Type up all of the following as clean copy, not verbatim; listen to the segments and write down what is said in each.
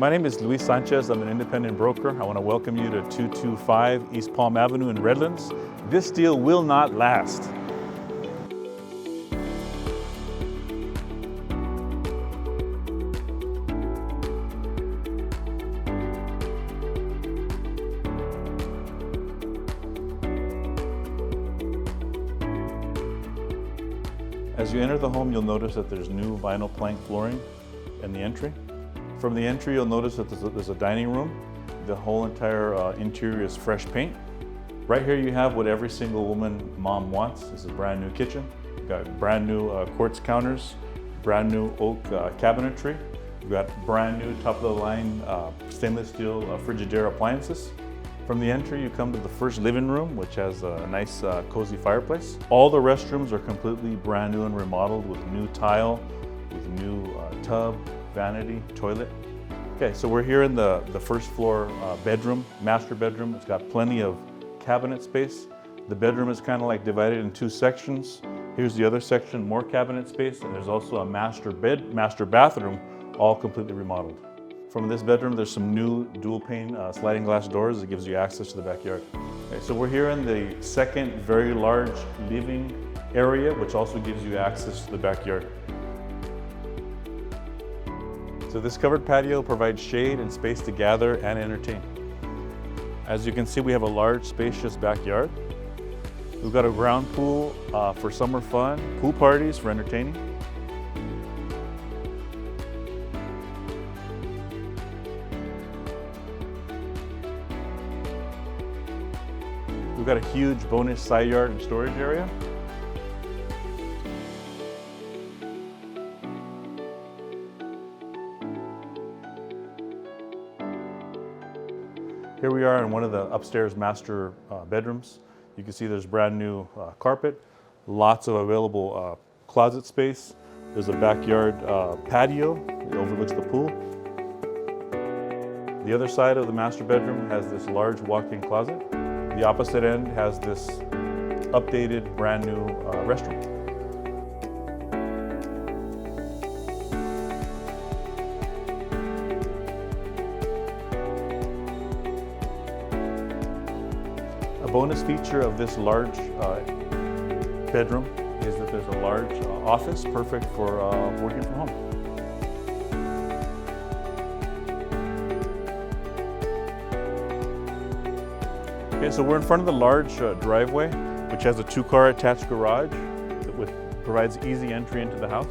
My name is Luis Sanchez. I'm an independent broker. I want to welcome you to 225 East Palm Avenue in Redlands. This deal will not last. As you enter the home, you'll notice that there's new vinyl plank flooring in the entry. From the entry, you'll notice that there's a dining room. The whole entire interior is fresh paint. Right here you have what every single mom wants. This is a brand new kitchen. You've got brand new quartz counters, brand new oak cabinetry. You've got brand new top-of-the-line stainless steel Frigidaire appliances. From the entry, you come to the first living room, which has a nice cozy fireplace. All the restrooms are completely brand new and remodeled with new tile, with new tub, vanity, toilet. Okay, so we're here in the first floor bedroom, master bedroom. It's got plenty of cabinet space. The bedroom is kind of like divided in two sections. Here's the other section, more cabinet space, and there's also a master bathroom, all completely remodeled. From this bedroom, there's some new dual pane sliding glass doors that gives you access to the backyard. Okay, so we're here in the second very large living area, which also gives you access to the backyard. So this covered patio provides shade and space to gather and entertain. As you can see, we have a large, spacious backyard. We've got a ground pool for summer fun, pool parties for entertaining. We've got a huge bonus side yard and storage area. Here we are in one of the upstairs master bedrooms. You can see there's brand new carpet, lots of available closet space. There's a backyard patio that overlooks the pool. The other side of the master bedroom has this large walk-in closet. The opposite end has this updated brand new restroom. A bonus feature of this large bedroom is that there's a large office, perfect for working from home. Okay, so we're in front of the large driveway, which has a two-car attached garage that provides easy entry into the house.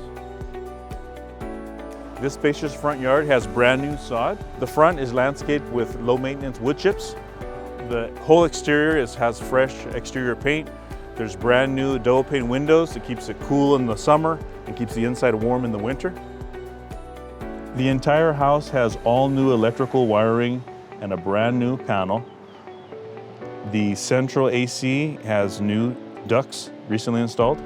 This spacious front yard has brand new sod. The front is landscaped with low-maintenance wood chips. The whole exterior has fresh exterior paint. There's brand new double pane windows that keeps it cool in the summer and keeps the inside warm in the winter. The entire house has all new electrical wiring and a brand new panel. The central AC has new ducts recently installed.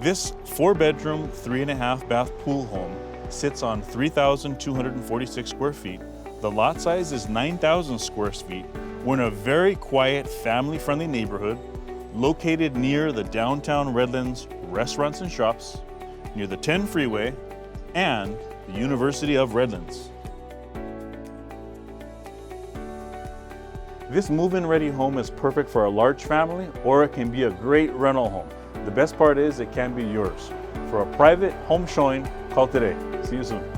This 4-bedroom, 3.5 bath pool home sits on 3,246 square feet. The lot size is 9,000 square feet. We're in a very quiet, family-friendly neighborhood located near the downtown Redlands restaurants and shops, near the 10 freeway, and the University of Redlands. This move-in ready home is perfect for a large family, or it can be a great rental home. The best part is it can be yours. For a private home showing, call today. See you soon.